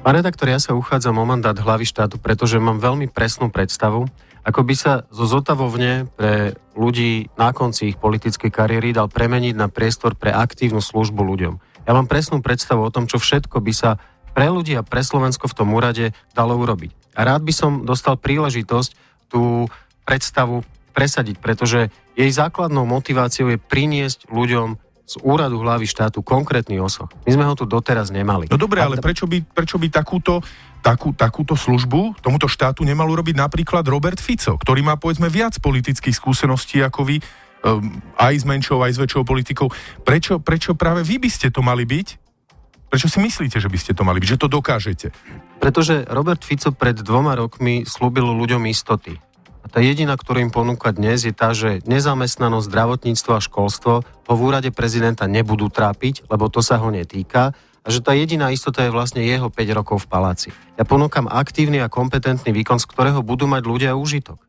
Pán redaktor, ja sa uchádzam o mandát hlavy štátu, pretože mám veľmi presnú predstavu, ako by sa zo zotavovne pre ľudí na konci ich politickej kariéry dal premeniť na priestor pre aktívnu službu ľuďom. Ja mám presnú predstavu o tom, čo všetko by sa pre ľudí a pre Slovensko v tom úrade dalo urobiť. A rád by som dostal príležitosť tú predstavu presadiť, pretože jej základnou motiváciou je priniesť ľuďom z úradu hlavy štátu konkrétny osoch. My sme ho tu doteraz nemali. No dobre, ale prečo by takúto službu tomuto štátu nemal urobiť napríklad Robert Fico, ktorý má povedzme viac politických skúseností ako vy, aj s menšou, aj s väčšou politikou. Prečo práve vy by ste to mali byť? Prečo si myslíte, že by ste to mali byť, že to dokážete? Pretože Robert Fico pred 2 rokmi slúbil ľuďom istoty. A tá jediná, ktorú im ponúka dnes, je tá, že nezamestnanosť, zdravotníctvo a školstvo ho v úrade prezidenta nebudú trápiť, lebo to sa ho netýka, a že tá jediná istota je vlastne jeho 5 rokov v paláci. Ja ponúkam aktívny a kompetentný výkon, z ktorého budú mať ľudia úžitok.